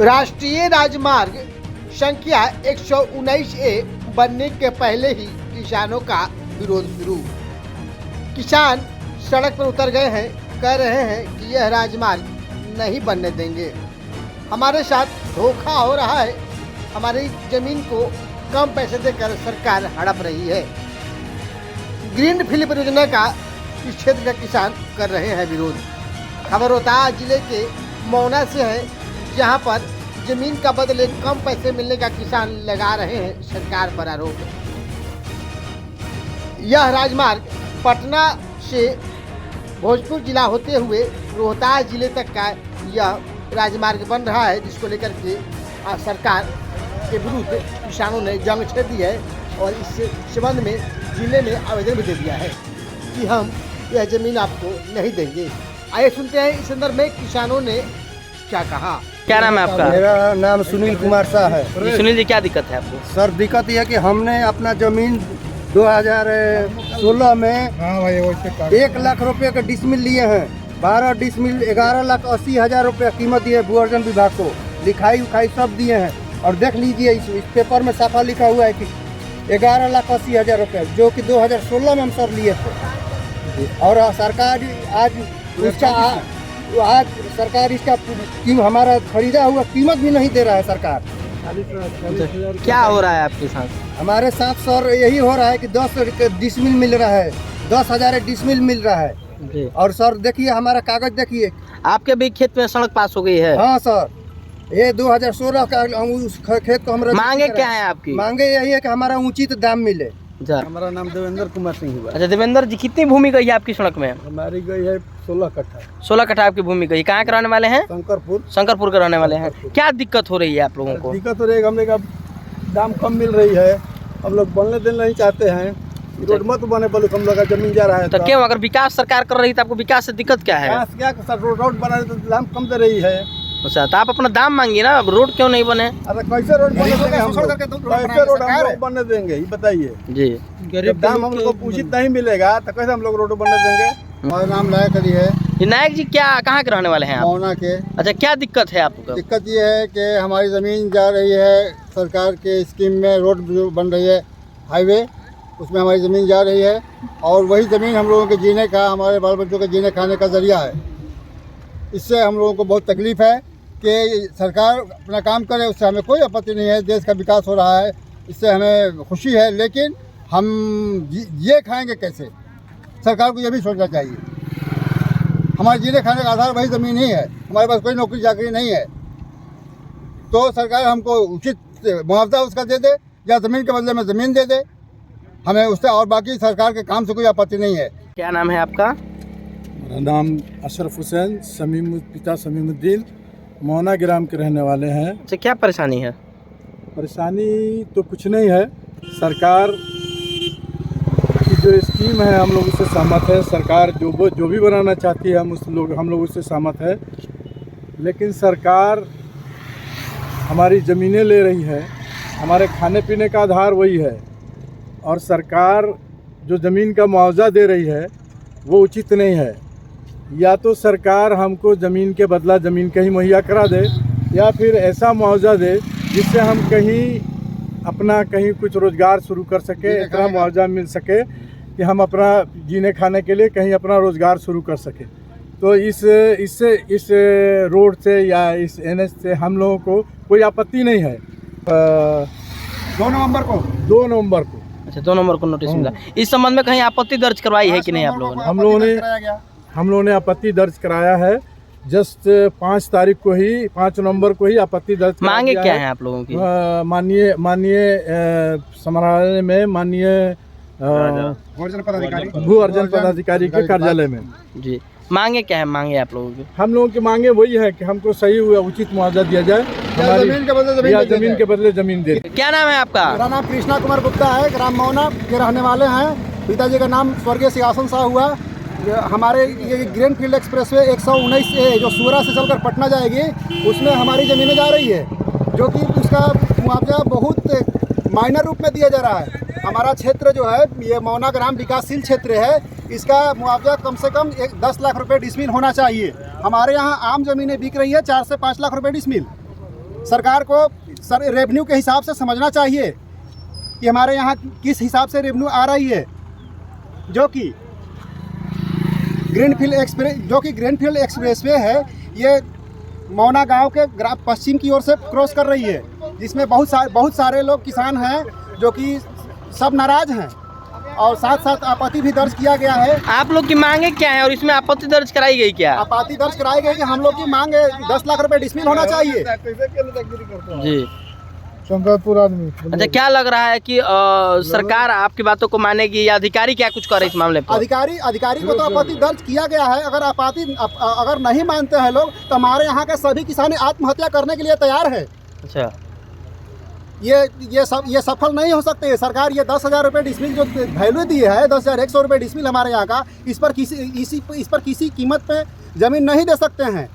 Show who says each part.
Speaker 1: राष्ट्रीय राजमार्ग संख्या 119A बनने के पहले ही किसानों का विरोध शुरू। किसान सड़क पर उतर गए हैं, कह रहे हैं कि यह राजमार्ग नहीं बनने देंगे। हमारे साथ धोखा हो रहा है, हमारी जमीन को कम पैसे देकर सरकार हड़प रही है। ग्रीन फील्ड परियोजना का इस क्षेत्र का किसान कर रहे हैं विरोध। खबर रोहतास जिले के मौना से है, जहां पर जमीन का बदले कम पैसे मिलने का किसान लगा रहे हैं सरकार पर आरोप। यह राजमार्ग पटना से भोजपुर जिला होते हुए रोहतास जिले तक का यह राजमार्ग बन रहा है, जिसको लेकर के सरकार के विरुद्ध किसानों ने जंग छेड़ दी है और इस संबंध में जिले में आवेदन भी दे दिया है कि हम यह जमीन आपको नहीं देंगे। आइए सुनते हैं इस संदर्भ में किसानों ने क्या कहा।
Speaker 2: क्या नाम है आपका?
Speaker 3: मेरा नाम सुनील कुमार शाह है।
Speaker 2: जी सुनील जी, क्या दिक्कत है आपको?
Speaker 3: सर दिक्कत यह है कि हमने अपना जमीन 2016 में 1 लाख रुपए का डिसमिल लिए हैं। 12 डिसमिल 11,80,000 रुपया कीमत दिए भू अर्जन विभाग को। लिखाई उखाई सब दिए हैं और देख लीजिए इस पेपर में साफा लिखा हुआ है कि 11,80,000 रुपया, जो कि 2016 में हम सर लिए थे। और सरकार आज सरकार इसका हमारा खरीदा हुआ कीमत भी नहीं दे रहा है सरकार।
Speaker 2: क्या हो रहा है आपके साथ?
Speaker 3: हमारे साथ सर यही हो रहा है कि 10 डिसमिल मिल रहा है, 10,000 डिसमिल मिल रहा है
Speaker 2: जी।
Speaker 3: और सर देखिए हमारा कागज देखिए।
Speaker 2: आपके भी खेत में सड़क पास हो गई है?
Speaker 3: हाँ सर, ये 2016 का उस खेत को हम
Speaker 2: मांगे क्या है आपकी?
Speaker 3: मांगे यही है कि हमारा उचित दाम मिले।
Speaker 4: हमारा नाम देवेंद्र कुमार सिंह हुआ।
Speaker 2: अच्छा देवेंद्र जी, कितनी भूमि गई है आपकी सड़क में?
Speaker 4: हमारी गई है 16 कट्ठा।
Speaker 2: 16 कट्ठा आपकी भूमि गई। कहाँ के रहने वाले हैं?
Speaker 4: शंकरपुर
Speaker 2: के रहने वाले हैं। क्या दिक्कत हो रही है आप लोगों को?
Speaker 4: दिक्कत हो रही है, हमने का दाम कम मिल रही है, हम लोग बनने देना नहीं चाहते हैं। रोड मत बने बोले, हम लोग का जमीन जा रहा है।
Speaker 2: तो क्यों, अगर विकास सरकार कर रही है तो आपको विकास से दिक्कत क्या है?
Speaker 4: क्या सर, रोड बना रहे तो दाम कम दे रही है।
Speaker 2: अच्छा, तो आप अपना दाम मांगिए ना, अब रोड क्यों नहीं बने?
Speaker 4: अरे कैसे रोड बने देंगे हम लोग? कैसे रोड हम लोग बनने देंगे ये बताइए
Speaker 2: जी।
Speaker 4: जब दाम हम लोग को उचित नहीं मिलेगा तो कैसे हम लोग रोड बनने देंगे?
Speaker 3: हमारा नाम नायक अली है।
Speaker 2: ये नायक जी, क्या कहाँ के रहने वाले हैं आप?
Speaker 3: मौना के।
Speaker 2: अच्छा, क्या दिक्कत है आपको?
Speaker 3: दिक्कत ये है कि हमारी ज़मीन जा रही है सरकार के स्कीम में, रोड जो बन रही है हाईवे, उसमें हमारी ज़मीन जा रही है और वही ज़मीन हम लोगों के जीने का, हमारे बाल बच्चों के जीने खाने का ज़रिया है। इससे हम लोगों को बहुत तकलीफ़ है कि सरकार अपना काम करे, उससे हमें कोई आपत्ति नहीं है। देश का विकास हो रहा है, इससे हमें खुशी है, लेकिन हम ये खाएंगे कैसे? सरकार को ये भी सोचना चाहिए। हमारे जीने खाने का आधार वही ज़मीन ही है, हमारे पास कोई नौकरी चाकरी नहीं है। तो सरकार हमको उचित मुआवजा उसका दे दे या ज़मीन के बदले में ज़मीन दे दे हमें उससे, और बाकी सरकार के काम से कोई आपत्ति नहीं है।
Speaker 2: क्या नाम है आपका?
Speaker 4: मेरा नाम अशरफ हुसैन, पिता समीमुद्दीन, मौना ग्राम के रहने वाले हैं।
Speaker 2: अच्छा, क्या परेशानी है?
Speaker 4: परेशानी तो कुछ नहीं है, सरकार की जो स्कीम है हम लोग उससे सहमत है। सरकार जो भी बनाना चाहती है हम लोग उससे सहमत है, लेकिन सरकार हमारी ज़मीनें ले रही है, हमारे खाने पीने का आधार वही है, और सरकार जो ज़मीन का मुआवजा दे रही है वो उचित नहीं है। या तो सरकार हमको ज़मीन के बदला ज़मीन कहीं मुहैया करा दे, या फिर ऐसा मुआवजा दे जिससे हम कहीं कुछ रोज़गार शुरू कर सके, इतना मुआवजा मिल सके कि हम अपना जीने खाने के लिए कहीं अपना रोज़गार शुरू कर सके। तो इस रोड से या इस NH से हम लोगों को कोई आपत्ति नहीं है।
Speaker 3: 2 नवंबर को
Speaker 2: अच्छा, 2 नंबर को नोटिस मिला। इस संबंध में कहीं आपत्ति दर्ज करवाई है कि नहीं आप लोगों ने?
Speaker 4: हम लोगों ने आपत्ति दर्ज कराया है। जस्ट 5 तारीख को ही, 5 नवंबर को ही आपत्ति दर्ज।
Speaker 2: मांगे क्या है आप लोगों की?
Speaker 4: माननीय समाहरणालय में, माननीय भू अर्जन पदाधिकारी के कार्यालय में।
Speaker 2: जी, मांगे क्या है? मांगे आप लोगों की?
Speaker 4: हम लोगों की मांगे वही है कि हमको सही हुआ उचित मुआवजा दिया जाए,
Speaker 3: ज़मीन के बदले
Speaker 4: ज़मीन दे।
Speaker 2: क्या नाम है आपका?
Speaker 5: मेरा नाम कृष्णा कुमार गुप्ता है, ग्राम मौना के रहने वाले हैं। पिताजी का नाम स्वर्गीय सिंहासन शाह हुआ। हमारे ये ग्रीन फील्ड एक्सप्रेसवे 119A जो सूरा से चलकर पटना जाएगी, उसमें हमारी ज़मीनें जा रही है, जो कि उसका मुआवजा बहुत माइनर रूप में दिया जा रहा है। हमारा क्षेत्र जो है ये मौना ग्राम विकासशील क्षेत्र है, इसका मुआवजा कम से कम 10 लाख रुपए डिसमिल होना चाहिए। हमारे यहाँ आम ज़मीनें बिक रही है 4 से 5 लाख रुपए डिसमिल। सरकार को रेवेन्यू के हिसाब से समझना चाहिए कि हमारे यहाँ किस हिसाब से रेवेन्यू आ रही है, जो कि ग्रीनफील्ड एक्सप्रेसवे है, ये मौना गांव के पश्चिम की ओर से क्रॉस कर रही है, जिसमें बहुत सारे लोग किसान हैं जो कि सब नाराज हैं और साथ साथ आपत्ति भी दर्ज किया गया है।
Speaker 2: आप लोग की मांगे क्या है और इसमें आपत्ति दर्ज कराई गई क्या?
Speaker 5: आपत्ति दर्ज कराई गई कि हम लोग की मांग 10 लाख रुपए डिसमिल होना चाहिए।
Speaker 2: जी,
Speaker 4: शंकरपुर आदमी।
Speaker 2: अच्छा, क्या लग रहा है कि सरकार आपकी बातों को मानेगी या अधिकारी क्या कुछ करे इस मामले पर?
Speaker 5: अधिकारी को तो आपत्ति दर्ज किया गया है। अगर नहीं मानते हैं लोग तो हमारे यहाँ के सभी किसान आत्महत्या करने के लिए तैयार है।
Speaker 2: अच्छा,
Speaker 5: ये सफल नहीं हो सकते। सरकार ये 10,000 रुपये डिसमिल जो वैल्यू दी है, 10,100 रुपये डिसमिल हमारे यहाँ का, इस पर किसी कीमत पे जमीन नहीं दे सकते हैं।